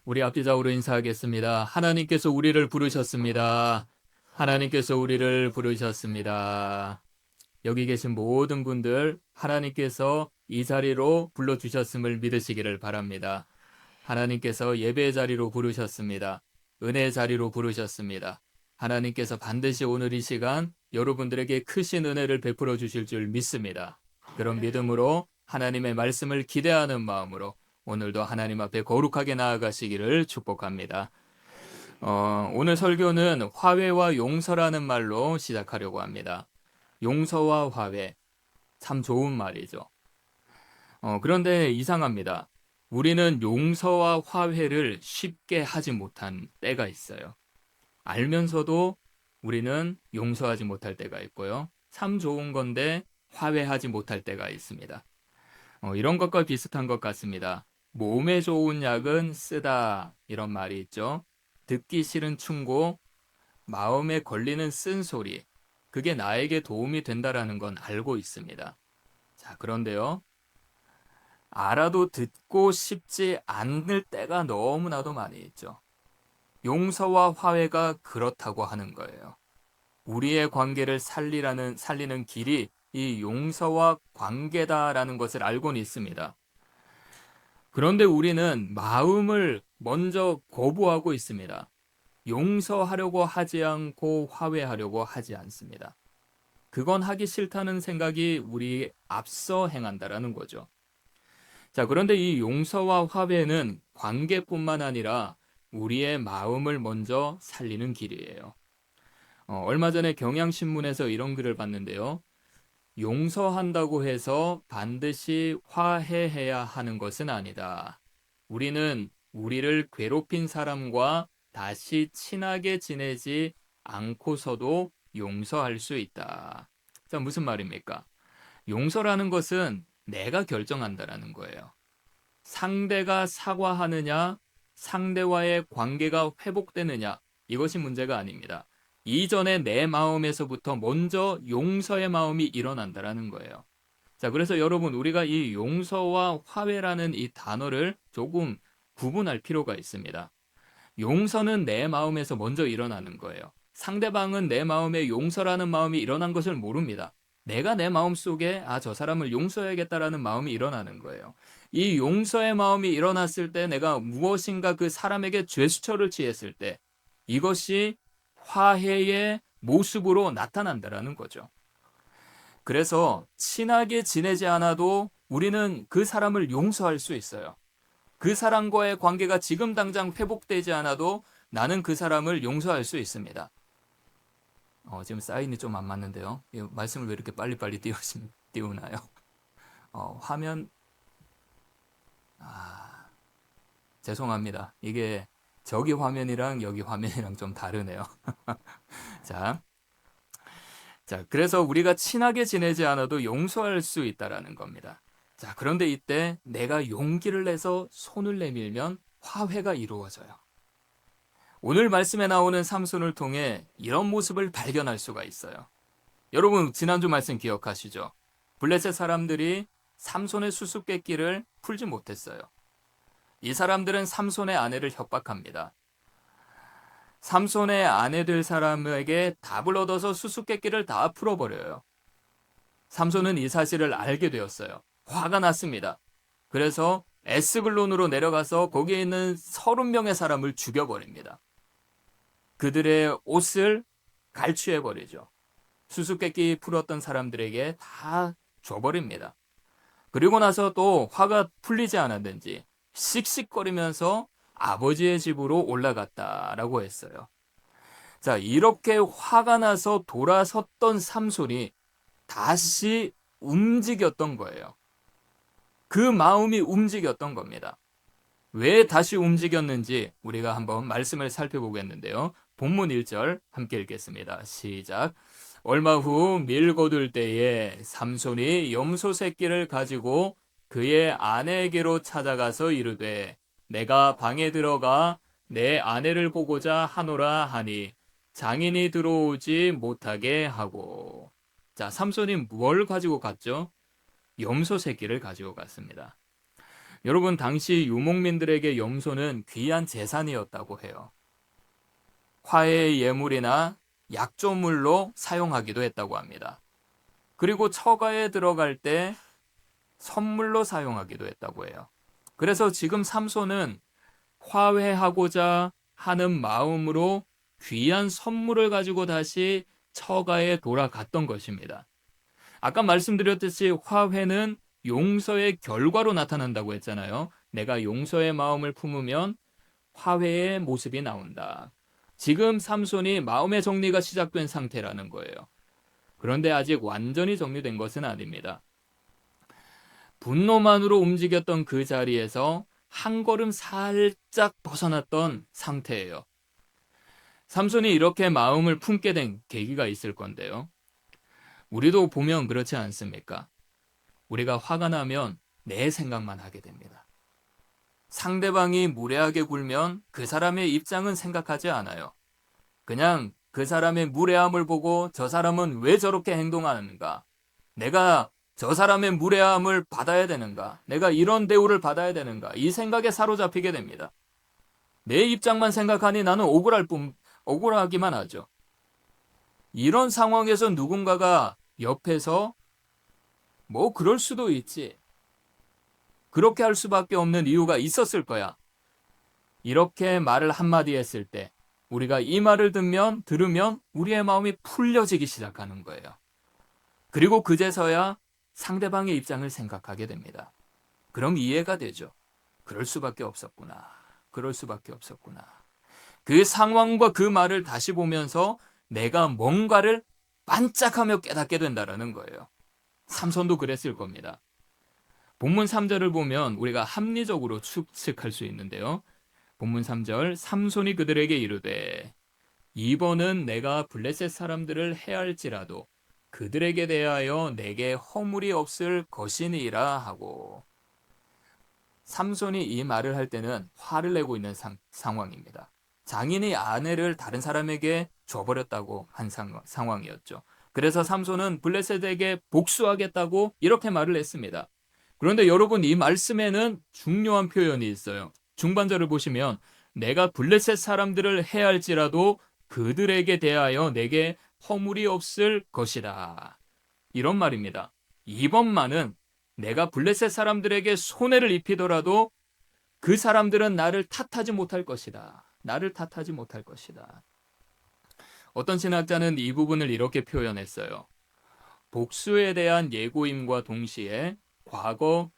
우리 앞뒤좌우로 인사하겠습니다. 하나님께서 우리를 부르셨습니다. 하나님께서 우리를 부르셨습니다. 여기 계신 모든 분들 하나님께서 이 자리로 불러주셨음을 믿으시기를 바랍니다. 하나님께서 예배의 자리로 부르셨습니다. 은혜의 자리로 부르셨습니다. 하나님께서 반드시 오늘 이 시간 여러분들에게 크신 은혜를 베풀어 주실 줄 믿습니다. 그런 믿음으로 하나님의 말씀을 기대하는 마음으로 오늘도 하나님 앞에 거룩하게 나아가시기를 축복합니다. 오늘 설교는 화해와 용서라는 말로 시작하려고 합니다. 용서와 화해, 참 좋은 말이죠. 그런데 이상합니다. 우리는 용서와 화해를 쉽게 하지 못한 때가 있어요. 알면서도 우리는 용서하지 못할 때가 있고요. 참 좋은 건데 화해하지 못할 때가 있습니다. 이런 것과 비슷한 것 같습니다. 몸에 좋은 약은 쓰다 이런 말이 있죠. 듣기 싫은 충고, 마음에 걸리는 쓴소리, 그게 나에게 도움이 된다라는 건 알고 있습니다. 자, 그런데요. 알아도 듣고 싶지 않을 때가 너무나도 많이 있죠. 용서와 화해가 그렇다고 하는 거예요. 우리의 관계를 살리는 길이 이 용서와 관계다라는 것을 알고는 있습니다. 그런데 우리는 마음을 먼저 거부하고 있습니다. 용서하려고 하지 않고 화해하려고 하지 않습니다. 그건 하기 싫다는 생각이 우리 앞서 행한다라는 거죠. 자, 그런데 이 용서와 화해는 관계뿐만 아니라 우리의 마음을 먼저 살리는 길이에요. 얼마 전에 경향신문에서 이런 글을 봤는데요. 용서한다고 해서 반드시 화해해야 하는 것은 아니다. 우리는 우리를 괴롭힌 사람과 다시 친하게 지내지 않고서도 용서할 수 있다. 자, 무슨 말입니까? 용서라는 것은 내가 결정한다라는 거예요. 상대가 사과하느냐, 상대와의 관계가 회복되느냐, 이것이 문제가 아닙니다. 이전에 내 마음에서부터 먼저 용서의 마음이 일어난다라는 거예요. 자, 그래서 여러분, 우리가 이 용서와 화해라는 이 단어를 조금 구분할 필요가 있습니다. 용서는 내 마음에서 먼저 일어나는 거예요. 상대방은 내 마음에 용서라는 마음이 일어난 것을 모릅니다. 내가 내 마음속에 저 사람을 용서해야겠다라는 마음이 일어나는 거예요. 이 용서의 마음이 일어났을 때 내가 무엇인가 그 사람에게 죄수처를 취했을 때 이것이 화해의 모습으로 나타난다라는 거죠. 그래서 친하게 지내지 않아도 우리는 그 사람을 용서할 수 있어요. 그 사람과의 관계가 지금 당장 회복되지 않아도 나는 그 사람을 용서할 수 있습니다. 지금 사인이 좀 안 맞는데요. 말씀을 왜 이렇게 빨리빨리 띄우나요? 화면, 죄송합니다. 이게 저기 화면이랑 여기 화면이랑 좀 다르네요. 자, 그래서 우리가 친하게 지내지 않아도 용서할 수 있다라는 겁니다. 자, 그런데 이때 내가 용기를 내서 손을 내밀면 화해가 이루어져요. 오늘 말씀에 나오는 삼손을 통해 이런 모습을 발견할 수가 있어요. 여러분, 지난주 말씀 기억하시죠? 블레셋 사람들이 삼손의 수수께끼를 풀지 못했어요. 이 사람들은 삼손의 아내를 협박합니다. 삼손의 아내 될 사람에게 답을 얻어서 수수께끼를 다 풀어버려요. 삼손은 이 사실을 알게 되었어요. 화가 났습니다. 그래서 에스글론으로 내려가서 거기에 있는 30명의 사람을 죽여버립니다. 그들의 옷을 갈취해버리죠. 수수께끼 풀었던 사람들에게 다 줘버립니다. 그리고 나서 또 화가 풀리지 않았는지 씩씩거리면서 아버지의 집으로 올라갔다라고 했어요. 자, 이렇게 화가 나서 돌아섰던 삼손이 다시 움직였던 거예요. 그 마음이 움직였던 겁니다. 왜 다시 움직였는지 우리가 한번 말씀을 살펴보겠는데요. 본문 1절 함께 읽겠습니다. 시작. 얼마 후 밀 거둘 때에 삼손이 염소 새끼를 가지고 그의 아내에게로 찾아가서 이르되 내가 방에 들어가 내 아내를 보고자 하노라 하니 장인이 들어오지 못하게 하고. 자, 삼손이 뭘 가지고 갔죠? 염소 새끼를 가지고 갔습니다. 여러분, 당시 유목민들에게 염소는 귀한 재산이었다고 해요. 화해의 예물이나 약조물로 사용하기도 했다고 합니다. 그리고 처가에 들어갈 때 선물로 사용하기도 했다고 해요. 그래서 지금 삼손은 화해하고자 하는 마음으로 귀한 선물을 가지고 다시 처가에 돌아갔던 것입니다. 아까 말씀드렸듯이 화해는 용서의 결과로 나타난다고 했잖아요. 내가 용서의 마음을 품으면 화해의 모습이 나온다. 지금 삼손이 마음의 정리가 시작된 상태라는 거예요. 그런데 아직 완전히 정리된 것은 아닙니다. 분노만으로 움직였던 그 자리에서 한 걸음 살짝 벗어났던 상태예요. 삼손이 이렇게 마음을 품게 된 계기가 있을 건데요. 우리도 보면 그렇지 않습니까? 우리가 화가 나면 내 생각만 하게 됩니다. 상대방이 무례하게 굴면 그 사람의 입장은 생각하지 않아요. 그냥 그 사람의 무례함을 보고 저 사람은 왜 저렇게 행동하는가? 내가 저 사람의 무례함을 받아야 되는가? 내가 이런 대우를 받아야 되는가? 이 생각에 사로잡히게 됩니다. 내 입장만 생각하니 나는 억울하기만 하죠. 이런 상황에서 누군가가 옆에서 뭐 그럴 수도 있지. 그렇게 할 수밖에 없는 이유가 있었을 거야. 이렇게 말을 한마디 했을 때 우리가 이 말을 들으면 우리의 마음이 풀려지기 시작하는 거예요. 그리고 그제서야 상대방의 입장을 생각하게 됩니다. 그럼 이해가 되죠. 그럴 수밖에 없었구나. 그럴 수밖에 없었구나. 그 상황과 그 말을 다시 보면서 내가 뭔가를 반짝하며 깨닫게 된다는 거예요. 삼손도 그랬을 겁니다. 본문 3절을 보면 우리가 합리적으로 추측할 수 있는데요. 본문 3절, 삼손이 그들에게 이르되 이번은 내가 블레셋 사람들을 해할지라도 그들에게 대하여 내게 허물이 없을 것이니라 하고, 삼손이 이 말을 할 때는 화를 내고 있는 상황입니다. 장인이 아내를 다른 사람에게 줘버렸다고 한 상황이었죠. 그래서 삼손은 블레셋에게 복수하겠다고 이렇게 말을 했습니다. 그런데 여러분, 이 말씀에는 중요한 표현이 있어요. 중반절을 보시면 내가 블레셋 사람들을 해할지라도 그들에게 대하여 내게 허물이 없을 것이다. 이런 말입니다. 이번만은 내가 블레셋 사람들에게 손해를 입히더라도 그 사람들은 나를 탓하지 못할 것이다. 나를 탓하지 못할 것이다. 어떤 신학자는 이 부분을 이렇게 표현했어요. 복수에 대한 예고임과 동시에 과거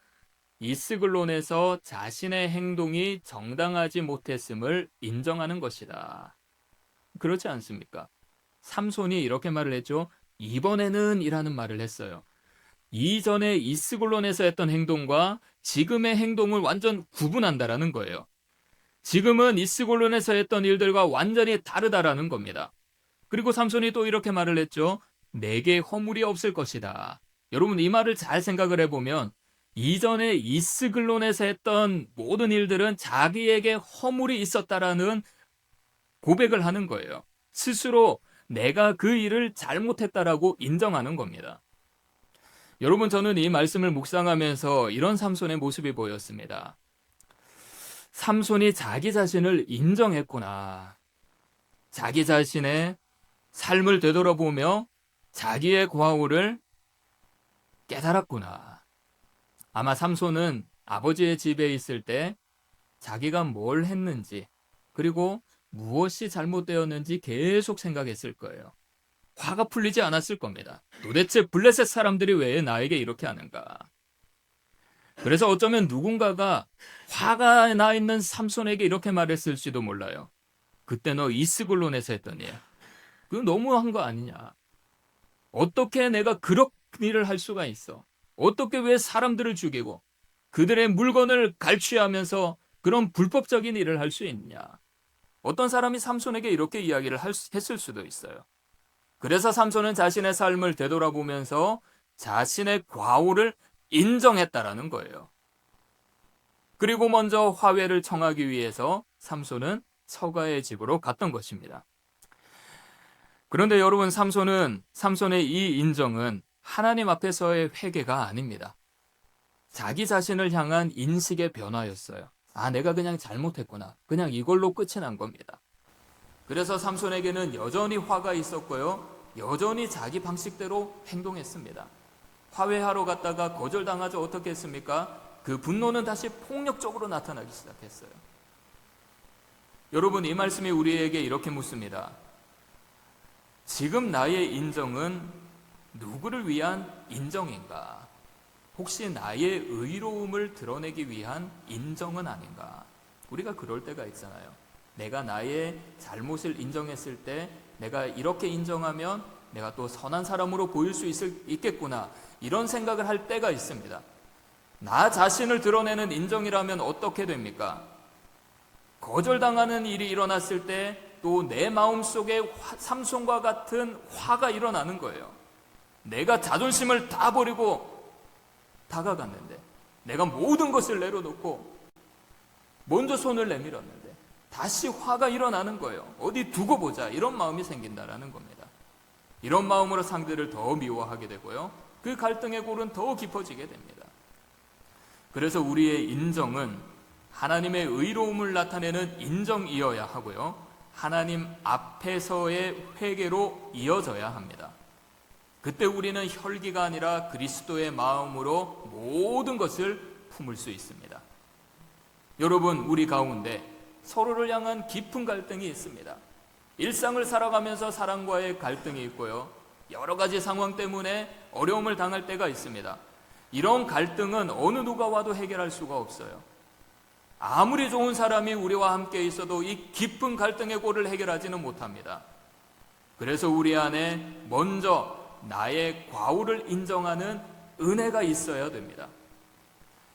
이스글론에서 자신의 행동이 정당하지 못했음을 인정하는 것이다. 그렇지 않습니까? 삼손이 이렇게 말을 했죠. 이번에는 이라는 말을 했어요. 이전에 이스글론에서 했던 행동과 지금의 행동을 완전 구분한다라는 거예요. 지금은 이스글론에서 했던 일들과 완전히 다르다라는 겁니다. 그리고 삼손이 또 이렇게 말을 했죠. 내게 허물이 없을 것이다. 여러분, 이 말을 잘 생각을 해보면 이전에 이스글론에서 했던 모든 일들은 자기에게 허물이 있었다라는 고백을 하는 거예요. 스스로 내가 그 일을 잘못했다라고 인정하는 겁니다. 여러분, 저는 이 말씀을 묵상하면서 이런 삼손의 모습이 보였습니다. 삼손이 자기 자신을 인정했구나. 자기 자신의 삶을 되돌아보며 자기의 과오를 깨달았구나. 아마 삼손은 아버지의 집에 있을 때 자기가 뭘 했는지, 그리고 무엇이 잘못되었는지 계속 생각했을 거예요. 화가 풀리지 않았을 겁니다. 도대체 블레셋 사람들이 왜 나에게 이렇게 하는가? 그래서 어쩌면 누군가가 화가 나 있는 삼손에게 이렇게 말했을지도 몰라요. 그때 너 이스글론에서 했던 일, 그거 너무한 거 아니냐? 어떻게 내가 그런 일을 할 수가 있어? 어떻게 왜 사람들을 죽이고 그들의 물건을 갈취하면서 그런 불법적인 일을 할 수 있냐? 어떤 사람이 삼손에게 이렇게 이야기를 했을 수도 있어요. 그래서 삼손은 자신의 삶을 되돌아보면서 자신의 과오를 인정했다라는 거예요. 그리고 먼저 화해를 청하기 위해서 삼손은 처가의 집으로 갔던 것입니다. 그런데 여러분, 삼손의 이 인정은 하나님 앞에서의 회개가 아닙니다. 자기 자신을 향한 인식의 변화였어요. 아, 내가 그냥 잘못했구나. 그냥 이걸로 끝이 난 겁니다. 그래서 삼손에게는 여전히 화가 있었고요. 여전히 자기 방식대로 행동했습니다. 화해하러 갔다가 거절당하죠. 어떻게 했습니까? 그 분노는 다시 폭력적으로 나타나기 시작했어요. 여러분, 이 말씀이 우리에게 이렇게 묻습니다. 지금 나의 인정은 누구를 위한 인정인가? 혹시 나의 의로움을 드러내기 위한 인정은 아닌가? 우리가 그럴 때가 있잖아요. 내가 나의 잘못을 인정했을 때 내가 이렇게 인정하면 내가 또 선한 사람으로 보일 수 있겠구나, 이런 생각을 할 때가 있습니다. 나 자신을 드러내는 인정이라면 어떻게 됩니까? 거절당하는 일이 일어났을 때 또 내 마음속에 삼손과 같은 화가 일어나는 거예요. 내가 자존심을 다 버리고 다가갔는데, 내가 모든 것을 내려놓고 먼저 손을 내밀었는데 다시 화가 일어나는 거예요. 어디 두고 보자, 이런 마음이 생긴다라는 겁니다. 이런 마음으로 상대를 더 미워하게 되고요, 그 갈등의 골은 더 깊어지게 됩니다. 그래서 우리의 인정은 하나님의 의로움을 나타내는 인정이어야 하고요, 하나님 앞에서의 회개로 이어져야 합니다. 그때 우리는 혈기가 아니라 그리스도의 마음으로 모든 것을 품을 수 있습니다. 여러분, 우리 가운데 서로를 향한 깊은 갈등이 있습니다. 일상을 살아가면서 사람과의 갈등이 있고요, 여러 가지 상황 때문에 어려움을 당할 때가 있습니다. 이런 갈등은 어느 누가 와도 해결할 수가 없어요. 아무리 좋은 사람이 우리와 함께 있어도 이 깊은 갈등의 골을 해결하지는 못합니다. 그래서 우리 안에 먼저 나의 과오를 인정하는 은혜가 있어야 됩니다.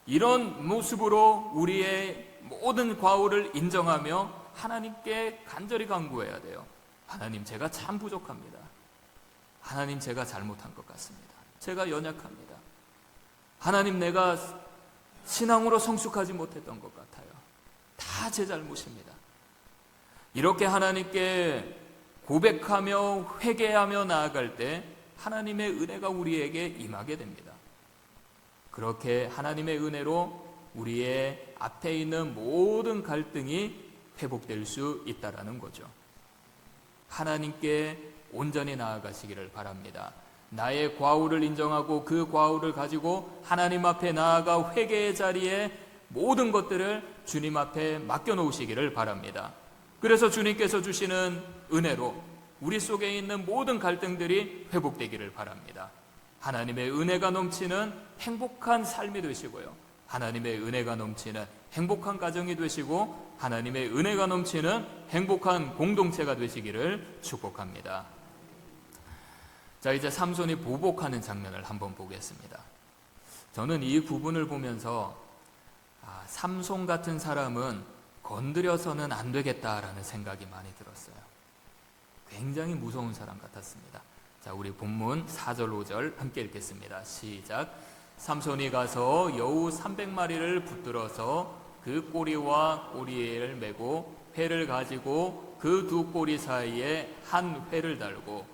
이런 모습으로 우리의 모든 과오를 인정하며 하나님께 간절히 간구해야 돼요. 하나님, 제가 참 부족합니다. 하나님, 제가 잘못한 것 같습니다. 제가 연약합니다. 하나님, 내가 신앙으로 성숙하지 못했던 것 같아요. 다 제 잘못입니다. 이렇게 하나님께 고백하며 회개하며 나아갈 때 하나님의 은혜가 우리에게 임하게 됩니다. 그렇게 하나님의 은혜로 우리의 앞에 있는 모든 갈등이 회복될 수 있다라는 거죠. 하나님께 온전히 나아가시기를 바랍니다. 나의 과오를 인정하고 그 과오를 가지고 하나님 앞에 나아가 회개의 자리에 모든 것들을 주님 앞에 맡겨놓으시기를 바랍니다. 그래서 주님께서 주시는 은혜로 우리 속에 있는 모든 갈등들이 회복되기를 바랍니다. 하나님의 은혜가 넘치는 행복한 삶이 되시고요, 하나님의 은혜가 넘치는 행복한 가정이 되시고 하나님의 은혜가 넘치는 행복한 공동체가 되시기를 축복합니다. 자, 이제 삼손이 보복하는 장면을 한번 보겠습니다. 저는 이 부분을 보면서 삼손 같은 사람은 건드려서는 안 되겠다라는 생각이 많이 들었어요. 굉장히 무서운 사람 같았습니다. 자, 우리 본문 4절 5절 함께 읽겠습니다. 시작. 삼손이 가서 여우 300마리를 붙들어서 그 꼬리와 꼬리를 메고 회를 가지고 그 두 꼬리 사이에 한 회를 달고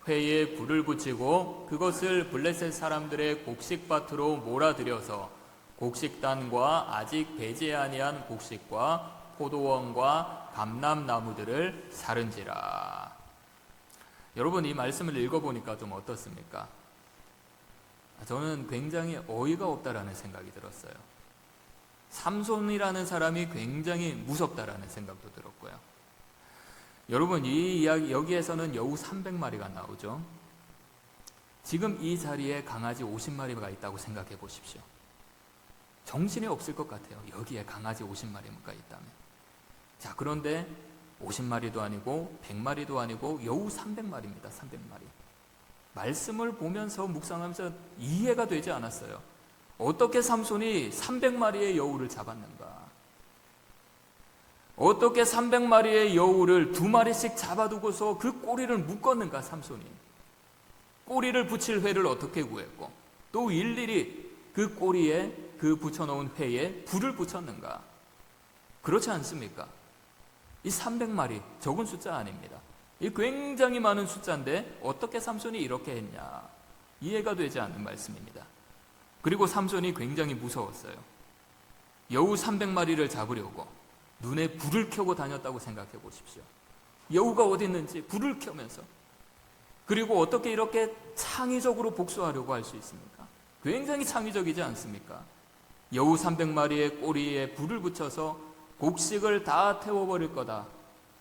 회에 불을 붙이고 그것을 블레셋 사람들의 곡식밭으로 몰아들여서 곡식단과 아직 배지 아니한 곡식과 포도원과 감람나무들을 사른지라. 여러분, 이 말씀을 읽어보니까 좀 어떻습니까? 저는 굉장히 어이가 없다라는 생각이 들었어요. 삼손이라는 사람이 굉장히 무섭다라는 생각도 들었고요. 여러분, 이 이야기, 여기에서는 여우 300마리가 나오죠. 지금 이 자리에 강아지 50마리가 있다고 생각해 보십시오. 정신이 없을 것 같아요. 여기에 강아지 50마리가 있다면. 자, 그런데 50마리도 아니고 100마리도 아니고 여우 300마리입니다. 300마리. 말씀을 보면서 묵상하면서 이해가 되지 않았어요. 어떻게 삼손이 300마리의 여우를 잡았는가? 어떻게 300마리의 여우를 2마리씩 잡아두고서 그 꼬리를 묶었는가, 삼손이? 꼬리를 붙일 회를 어떻게 구했고, 또 일일이 그 꼬리에 그 붙여놓은 회에 불을 붙였는가? 그렇지 않습니까? 이 300마리, 적은 숫자 아닙니다. 이 굉장히 많은 숫자인데 어떻게 삼손이 이렇게 했냐? 이해가 되지 않는 말씀입니다. 그리고 삼손이 굉장히 무서웠어요. 여우 300마리를 잡으려고 눈에 불을 켜고 다녔다고 생각해 보십시오. 여우가 어디 있는지 불을 켜면서, 그리고 어떻게 이렇게 창의적으로 복수하려고 할 수 있습니까? 굉장히 창의적이지 않습니까? 여우 300마리의 꼬리에 불을 붙여서 곡식을 다 태워버릴 거다.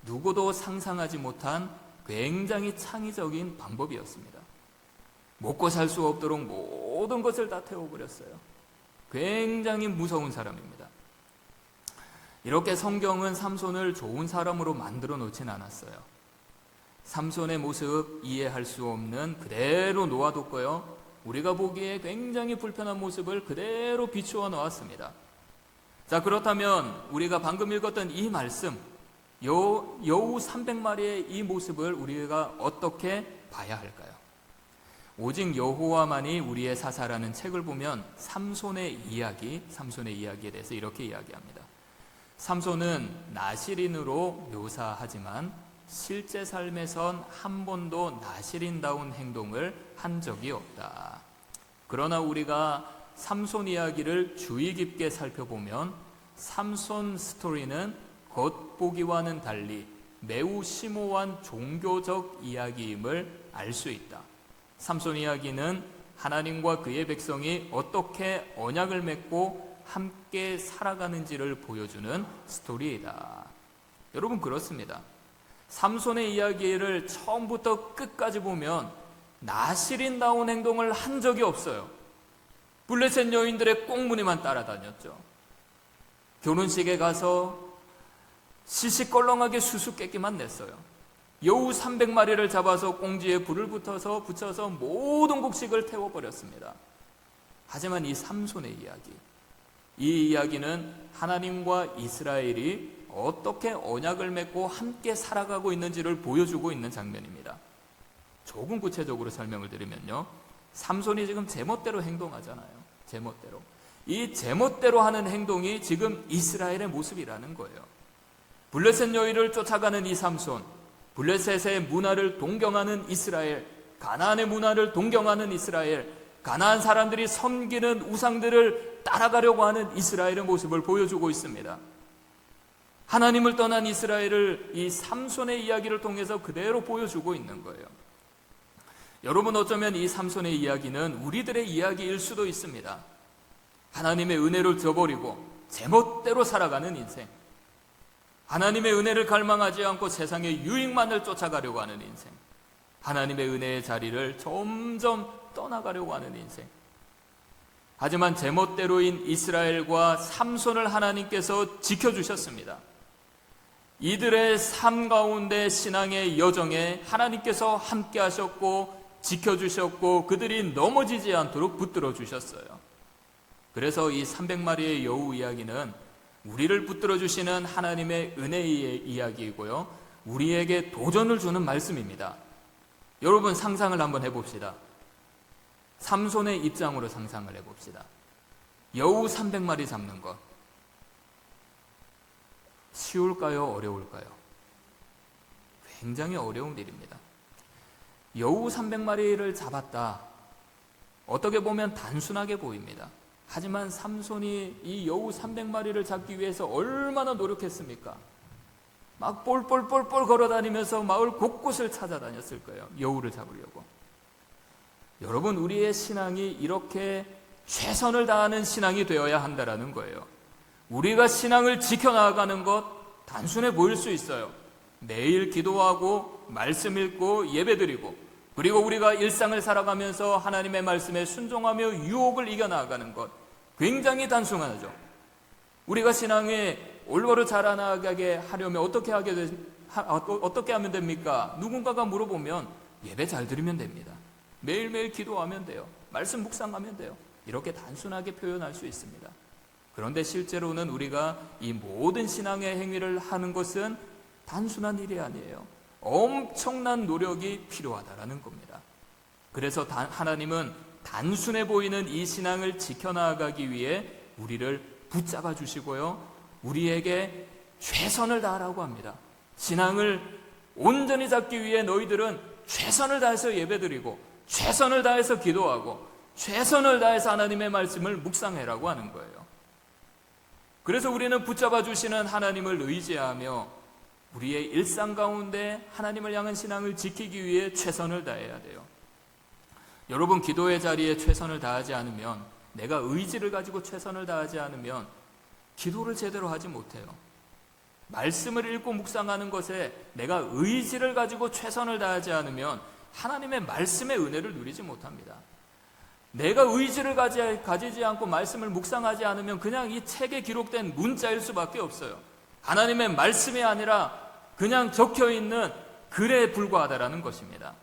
누구도 상상하지 못한 굉장히 창의적인 방법이었습니다. 먹고 살 수 없도록 모든 것을 다 태워버렸어요. 굉장히 무서운 사람입니다. 이렇게 성경은 삼손을 좋은 사람으로 만들어 놓진 않았어요. 삼손의 모습 이해할 수 없는 그대로 놓아뒀고요, 우리가 보기에 굉장히 불편한 모습을 그대로 비추어 놓았습니다. 자, 그렇다면 우리가 방금 읽었던 이 말씀, 여우 300마리의 이 모습을 우리가 어떻게 봐야 할까요? 오직 여호와만이 우리의 사사라는 책을 보면 삼손의 이야기에 대해서 이렇게 이야기합니다. 삼손은 나실인으로 묘사하지만 실제 삶에선 한 번도 나실인다운 행동을 한 적이 없다. 그러나 우리가 삼손 이야기를 주의 깊게 살펴보면 삼손 스토리는 겉보기와는 달리 매우 심오한 종교적 이야기임을 알 수 있다. 삼손 이야기는 하나님과 그의 백성이 어떻게 언약을 맺고 함께 살아가는지를 보여주는 스토리이다. 여러분, 그렇습니다. 삼손의 이야기를 처음부터 끝까지 보면 나실인다운 행동을 한 적이 없어요. 블레셋 여인들의 꽁무니만 따라다녔죠. 결혼식에 가서 시시껄렁하게 수수께끼만 냈어요. 여우 300마리를 잡아서 꽁지에 불을 붙여서 모든 곡식을 태워버렸습니다. 하지만 이 삼손의 이 이야기는 하나님과 이스라엘이 어떻게 언약을 맺고 함께 살아가고 있는지를 보여주고 있는 장면입니다. 조금 구체적으로 설명을 드리면요, 삼손이 지금 제멋대로 행동하잖아요. 제멋대로. 이 제멋대로 하는 행동이 지금 이스라엘의 모습이라는 거예요. 블레셋 여인을 쫓아가는 이 삼손, 블레셋의 문화를 동경하는 이스라엘, 가나안의 문화를 동경하는 이스라엘, 가나안 사람들이 섬기는 우상들을 따라가려고 하는 이스라엘의 모습을 보여주고 있습니다. 하나님을 떠난 이스라엘을 이 삼손의 이야기를 통해서 그대로 보여주고 있는 거예요. 여러분, 어쩌면 이 삼손의 이야기는 우리들의 이야기일 수도 있습니다. 하나님의 은혜를 저버리고 제멋대로 살아가는 인생, 하나님의 은혜를 갈망하지 않고 세상의 유익만을 쫓아가려고 하는 인생, 하나님의 은혜의 자리를 점점 떠나가려고 하는 인생. 하지만 제멋대로인 이스라엘과 삼손을 하나님께서 지켜주셨습니다. 이들의 삶 가운데 신앙의 여정에 하나님께서 함께 하셨고 지켜주셨고 그들이 넘어지지 않도록 붙들어 주셨어요. 그래서 이 300마리의 여우 이야기는 우리를 붙들어 주시는 하나님의 은혜의 이야기이고요, 우리에게 도전을 주는 말씀입니다. 여러분, 상상을 한번 해봅시다. 삼손의 입장으로 상상을 해봅시다. 여우 300마리 잡는 것 쉬울까요? 어려울까요? 굉장히 어려운 일입니다. 여우 300마리를 잡았다. 어떻게 보면 단순하게 보입니다. 하지만 삼손이 이 여우 300마리를 잡기 위해서 얼마나 노력했습니까? 막 뻘뻘뻘뻘 걸어다니면서 마을 곳곳을 찾아다녔을 거예요. 여우를 잡으려고. 여러분, 우리의 신앙이 이렇게 최선을 다하는 신앙이 되어야 한다는 거예요. 우리가 신앙을 지켜나가는 것 단순해 보일 수 있어요. 매일 기도하고 말씀 읽고 예배드리고, 그리고 우리가 일상을 살아가면서 하나님의 말씀에 순종하며 유혹을 이겨나가는 것 굉장히 단순하죠. 우리가 신앙에 올바로 자라나가게 하려면 어떻게 하면 됩니까? 누군가가 물어보면 예배 잘 드리면 됩니다. 매일매일 기도하면 돼요. 말씀 묵상하면 돼요. 이렇게 단순하게 표현할 수 있습니다. 그런데 실제로는 우리가 이 모든 신앙의 행위를 하는 것은 단순한 일이 아니에요. 엄청난 노력이 필요하다라는 겁니다. 그래서 하나님은 단순해 보이는 이 신앙을 지켜나가기 위해 우리를 붙잡아 주시고요, 우리에게 최선을 다하라고 합니다. 신앙을 온전히 잡기 위해 너희들은 최선을 다해서 예배드리고 최선을 다해서 기도하고 최선을 다해서 하나님의 말씀을 묵상해라고 하는 거예요. 그래서 우리는 붙잡아 주시는 하나님을 의지하며 우리의 일상 가운데 하나님을 향한 신앙을 지키기 위해 최선을 다해야 돼요. 여러분, 기도의 자리에 최선을 다하지 않으면, 내가 의지를 가지고 최선을 다하지 않으면 기도를 제대로 하지 못해요. 말씀을 읽고 묵상하는 것에 내가 의지를 가지고 최선을 다하지 않으면 하나님의 말씀의 은혜를 누리지 못합니다. 내가 의지를 가지지 않고 말씀을 묵상하지 않으면 그냥 이 책에 기록된 문자일 수밖에 없어요. 하나님의 말씀이 아니라 그냥 적혀있는 글에 불과하다라는 것입니다.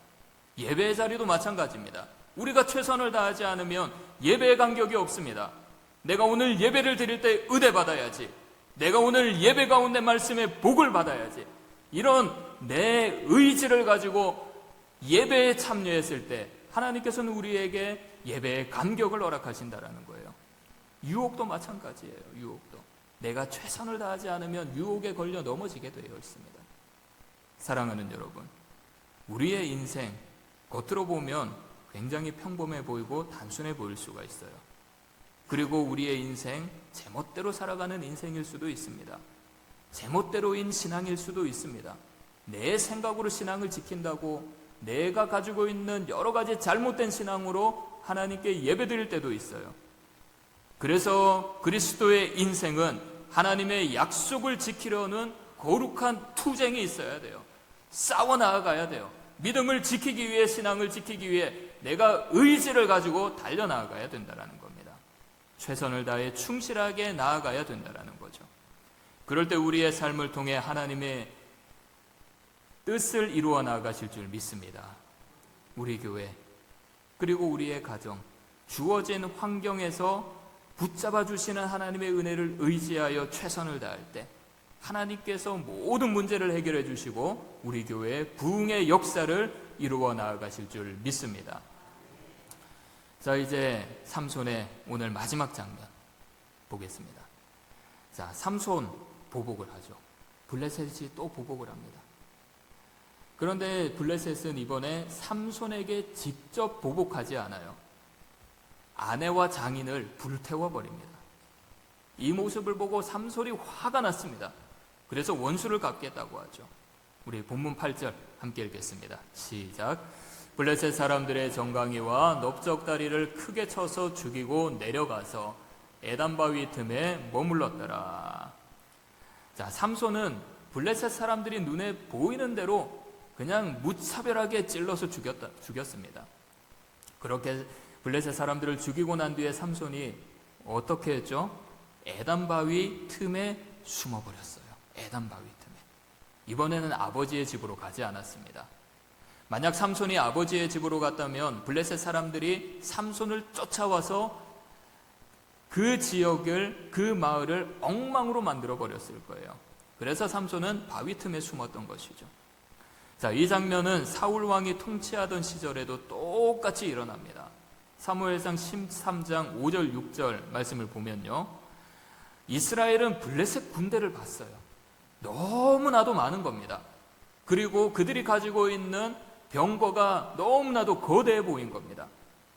예배의 자리도 마찬가지입니다. 우리가 최선을 다하지 않으면 예배의 간격이 없습니다. 내가 오늘 예배를 드릴 때 은혜 받아야지, 내가 오늘 예배 가운데 말씀의 복을 받아야지, 이런 내 의지를 가지고 예배에 참여했을 때 하나님께서는 우리에게 예배의 간격을 허락하신다라는 거예요. 유혹도 마찬가지예요. 유혹도 내가 최선을 다하지 않으면 유혹에 걸려 넘어지게 되어 있습니다. 사랑하는 여러분, 우리의 인생 겉으로 보면 굉장히 평범해 보이고 단순해 보일 수가 있어요. 그리고 우리의 인생 제멋대로 살아가는 인생일 수도 있습니다. 제멋대로인 신앙일 수도 있습니다. 내 생각으로 신앙을 지킨다고 내가 가지고 있는 여러 가지 잘못된 신앙으로 하나님께 예배드릴 때도 있어요. 그래서 그리스도의 인생은 하나님의 약속을 지키려는 거룩한 투쟁이 있어야 돼요. 싸워 나아가야 돼요. 믿음을 지키기 위해, 신앙을 지키기 위해 내가 의지를 가지고 달려나아가야 된다는 겁니다. 최선을 다해 충실하게 나아가야 된다는 거죠. 그럴 때 우리의 삶을 통해 하나님의 뜻을 이루어 나아가실 줄 믿습니다. 우리 교회, 그리고 우리의 가정, 주어진 환경에서 붙잡아 주시는 하나님의 은혜를 의지하여 최선을 다할 때 하나님께서 모든 문제를 해결해 주시고 우리 교회의 부흥의 역사를 이루어 나아가실 줄 믿습니다. 자, 이제 삼손의 오늘 마지막 장면 보겠습니다. 자, 삼손 보복을 하죠. 블레셋이 또 보복을 합니다. 그런데 블레셋은 이번에 삼손에게 직접 보복하지 않아요. 아내와 장인을 불태워버립니다. 이 모습을 보고 삼손이 화가 났습니다. 그래서 원수를 갚겠다고 하죠. 우리 본문 8절 함께 읽겠습니다. 시작. 블레셋 사람들의 정강이와 넓적다리를 크게 쳐서 죽이고 내려가서 에단바위 틈에 머물렀더라. 자, 삼손은 블레셋 사람들이 눈에 보이는 대로 그냥 무차별하게 찔러서 죽였습니다. 그렇게 블레셋 사람들을 죽이고 난 뒤에 삼손이 어떻게 했죠? 에단바위 틈에 숨어버렸어요. 에단바위 틈에. 이번에는 아버지의 집으로 가지 않았습니다. 만약 삼손이 아버지의 집으로 갔다면 블레셋 사람들이 삼손을 쫓아와서 그 지역을, 그 마을을 엉망으로 만들어 버렸을 거예요. 그래서 삼손은 바위 틈에 숨었던 것이죠. 자, 이 장면은 사울 왕이 통치하던 시절에도 똑같이 일어납니다. 사무엘상 13장 5절 6절 말씀을 보면요, 이스라엘은 블레셋 군대를 봤어요. 너무나도 많은 겁니다. 그리고 그들이 가지고 있는 병거가 너무나도 거대해 보인 겁니다.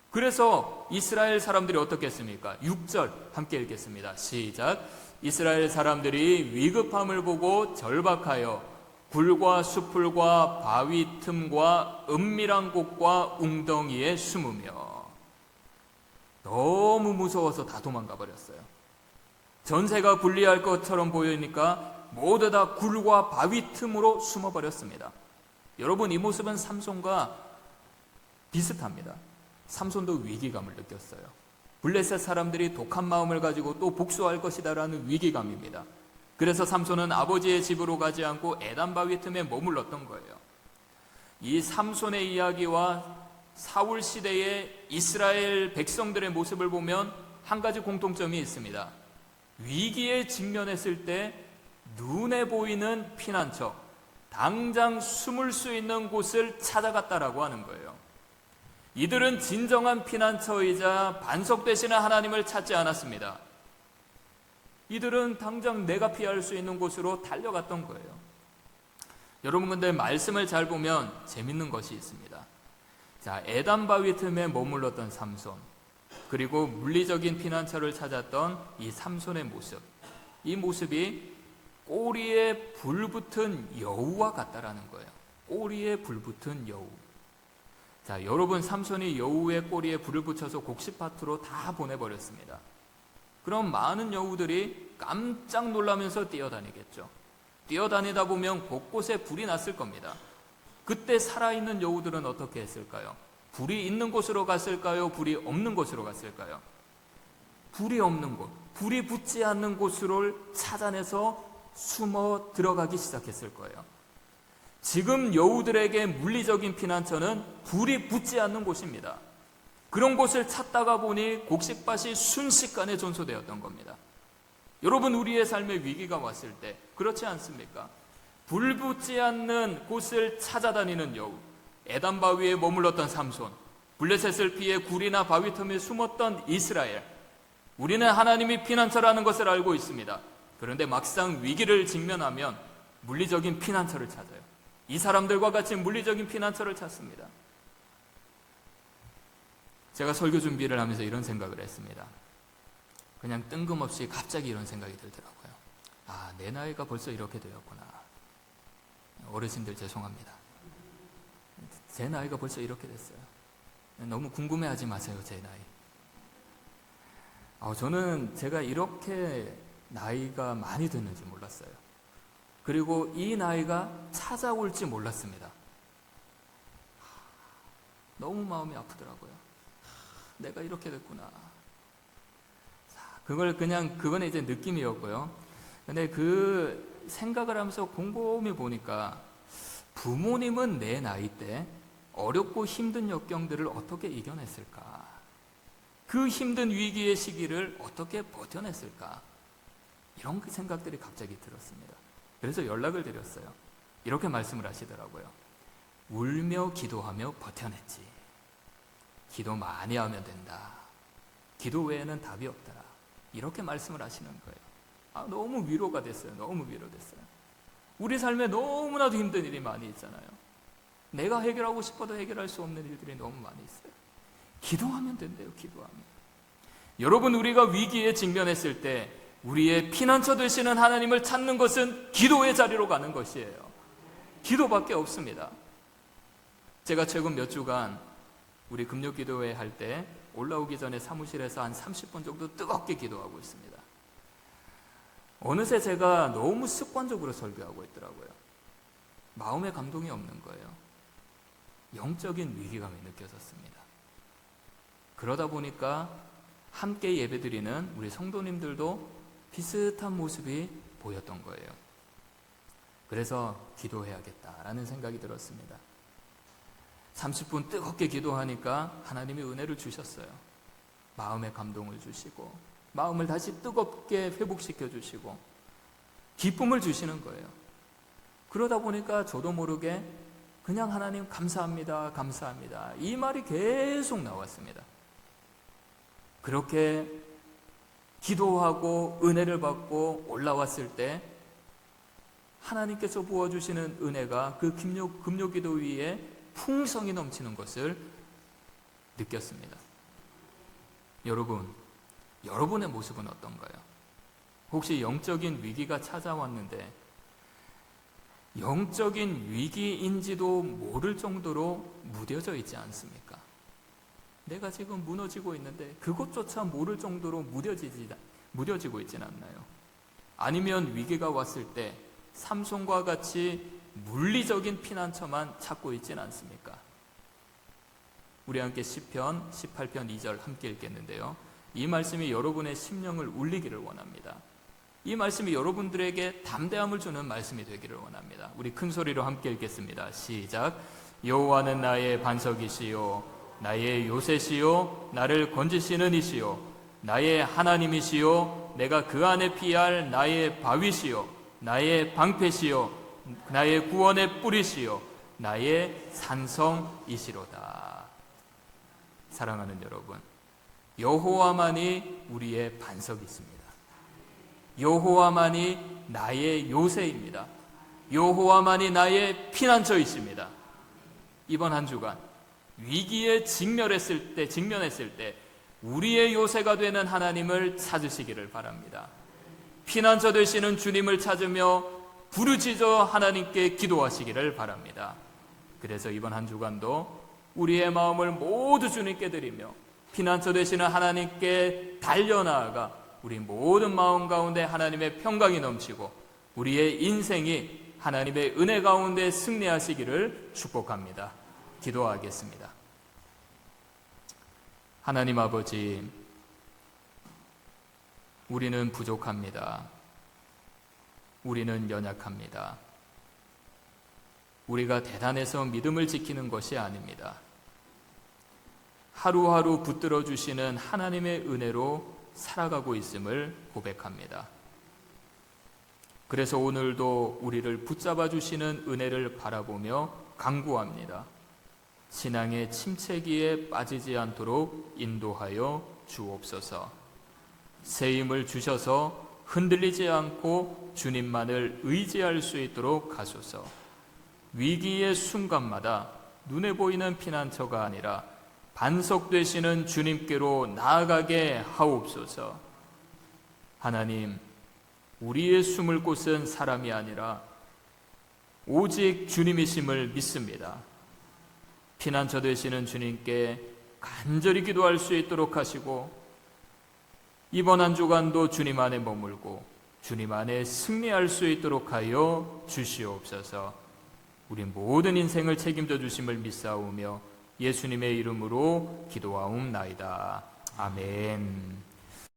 그래서 이스라엘 사람들이 어떻게 했습니까? 6절 함께 읽겠습니다. 시작. 이스라엘 사람들이 위급함을 보고 절박하여 굴과 수풀과 바위 틈과 은밀한 곳과 웅덩이에 숨으며, 너무 무서워서 다 도망가 버렸어요. 전세가 불리할 것처럼 보이니까 모두 다 굴과 바위 틈으로 숨어 버렸습니다. 여러분, 이 모습은 삼손과 비슷합니다. 삼손도 위기감을 느꼈어요. 블레셋 사람들이 독한 마음을 가지고 또 복수할 것이다라는 위기감입니다. 그래서 삼손은 아버지의 집으로 가지 않고 에단바위 틈에 머물렀던 거예요. 이 삼손의 이야기와 사울 시대의 이스라엘 백성들의 모습을 보면 한 가지 공통점이 있습니다. 위기에 직면했을 때 눈에 보이는 피난처, 당장 숨을 수 있는 곳을 찾아갔다라고 하는 거예요. 이들은 진정한 피난처이자 반석 되시는 하나님을 찾지 않았습니다. 이들은 당장 내가 피할 수 있는 곳으로 달려갔던 거예요. 여러분, 근데 말씀을 잘 보면 재밌는 것이 있습니다. 자, 에단바위 틈에 머물렀던 삼손, 그리고 물리적인 피난처를 찾았던 이 삼손의 모습, 이 모습이 꼬리에 불붙은 여우와 같다라는 거예요. 꼬리에 불붙은 여우. 자, 여러분, 삼손이 여우의 꼬리에 불을 붙여서 곡식밭으로 다 보내버렸습니다. 그럼 많은 여우들이 깜짝 놀라면서 뛰어다니겠죠. 뛰어다니다 보면 곳곳에 불이 났을 겁니다. 그때 살아있는 여우들은 어떻게 했을까요? 불이 있는 곳으로 갔을까요? 불이 없는 곳으로 갔을까요? 불이 없는 곳, 불이 붙지 않는 곳을 찾아내서 숨어 들어가기 시작했을 거예요. 지금 여우들에게 물리적인 피난처는 불이 붙지 않는 곳입니다. 그런 곳을 찾다가 보니 곡식밭이 순식간에 전소되었던 겁니다. 여러분, 우리의 삶에 위기가 왔을 때 그렇지 않습니까? 불 붙지 않는 곳을 찾아다니는 여우, 에단 바위에 머물렀던 삼손, 블레셋을 피해 굴이나 바위 틈에 숨었던 이스라엘. 우리는 하나님이 피난처라는 것을 알고 있습니다. 그런데 막상 위기를 직면하면 물리적인 피난처를 찾아요. 이 사람들과 같이 물리적인 피난처를 찾습니다. 제가 설교 준비를 하면서 이런 생각을 했습니다. 그냥 뜬금없이 갑자기 이런 생각이 들더라고요. 아, 내 나이가 벌써 이렇게 되었구나. 어르신들 죄송합니다. 제 나이가 벌써 이렇게 됐어요. 너무 궁금해하지 마세요, 제 나이. 저는 제가 이렇게 나이가 많이 됐는지 몰랐어요. 그리고 이 나이가 찾아올지 몰랐습니다. 너무 마음이 아프더라고요. 내가 이렇게 됐구나. 그건 이제 느낌이었고요. 근데 그 생각을 하면서 곰곰이 보니까 부모님은 내 나이 때 어렵고 힘든 역경들을 어떻게 이겨냈을까? 그 힘든 위기의 시기를 어떻게 버텨냈을까? 이런 생각들이 갑자기 들었습니다. 그래서 연락을 드렸어요. 이렇게 말씀을 하시더라고요. 울며 기도하며 버텨냈지. 기도 많이 하면 된다. 기도 외에는 답이 없더라. 이렇게 말씀을 하시는 거예요. 너무 위로가 됐어요. 너무 위로됐어요. 우리 삶에 너무나도 힘든 일이 많이 있잖아요. 내가 해결하고 싶어도 해결할 수 없는 일들이 너무 많이 있어요. 기도하면 된대요. 기도하면. 여러분, 우리가 위기에 직면했을 때 우리의 피난처 되시는 하나님을 찾는 것은 기도의 자리로 가는 것이에요. 기도밖에 없습니다. 제가 최근 몇 주간 우리 금요기도회 할 때 올라오기 전에 사무실에서 한 30분 정도 뜨겁게 기도하고 있습니다. 어느새 제가 너무 습관적으로 설교하고 있더라고요. 마음의 감동이 없는 거예요. 영적인 위기감이 느껴졌습니다. 그러다 보니까 함께 예배드리는 우리 성도님들도 비슷한 모습이 보였던 거예요. 그래서 기도해야겠다라는 생각이 들었습니다. 30분 뜨겁게 기도하니까 하나님이 은혜를 주셨어요. 마음의 감동을 주시고 마음을 다시 뜨겁게 회복시켜 주시고 기쁨을 주시는 거예요. 그러다 보니까 저도 모르게 그냥 하나님 감사합니다, 감사합니다. 이 말이 계속 나왔습니다. 그렇게 기도하고 은혜를 받고 올라왔을 때 하나님께서 부어주시는 은혜가 그 금요기도 위에 풍성이 넘치는 것을 느꼈습니다. 여러분, 여러분의 모습은 어떤가요? 혹시 영적인 위기가 찾아왔는데 영적인 위기인지도 모를 정도로 무뎌져 있지 않습니까? 내가 지금 무너지고 있는데 그것조차 모를 정도로 무뎌지고 있진 않나요? 아니면 위기가 왔을 때 삼손과 같이 물리적인 피난처만 찾고 있진 않습니까? 우리 함께 시편 18편 2절 함께 읽겠는데요. 이 말씀이 여러분의 심령을 울리기를 원합니다. 이 말씀이 여러분들에게 담대함을 주는 말씀이 되기를 원합니다. 우리 큰 소리로 함께 읽겠습니다. 시작. 여호와는 나의 반석이시요 나의 요새시요 나를 건지시는 이시요 나의 하나님이시요 내가 그 안에 피할 나의 바위시요 나의 방패시요 나의 구원의 뿌리시요 나의 산성이시로다. 사랑하는 여러분, 여호와만이 우리의 반석이 있습니다. 여호와만이 나의 요새입니다. 여호와만이 나의 피난처이십니다. 이번 한 주간 위기에 직면했을 때 우리의 요새가 되는 하나님을 찾으시기를 바랍니다. 피난처 되시는 주님을 찾으며 부르짖어 하나님께 기도하시기를 바랍니다. 그래서 이번 한 주간도 우리의 마음을 모두 주님께 드리며 피난처 되시는 하나님께 달려나아가 우리 모든 마음 가운데 하나님의 평강이 넘치고 우리의 인생이 하나님의 은혜 가운데 승리하시기를 축복합니다. 기도하겠습니다. 하나님 아버지, 우리는 부족합니다. 우리는 연약합니다. 우리가 대단해서 믿음을 지키는 것이 아닙니다. 하루하루 붙들어 주시는 하나님의 은혜로 살아가고 있음을 고백합니다. 그래서 오늘도 우리를 붙잡아 주시는 은혜를 바라보며 간구합니다. 신앙의 침체기에 빠지지 않도록 인도하여 주옵소서. 새 힘을 주셔서 흔들리지 않고 주님만을 의지할 수 있도록 하소서. 위기의 순간마다 눈에 보이는 피난처가 아니라 반석 되시는 주님께로 나아가게 하옵소서. 하나님, 우리의 숨을 곳은 사람이 아니라 오직 주님이심을 믿습니다. 피난처 되시는 주님께 간절히 기도할 수 있도록 하시고 이번 한 주간도 주님 안에 머물고 주님 안에 승리할 수 있도록 하여 주시옵소서. 우리 모든 인생을 책임져 주심을 믿사오며 예수님의 이름으로 기도하옵나이다. 아멘.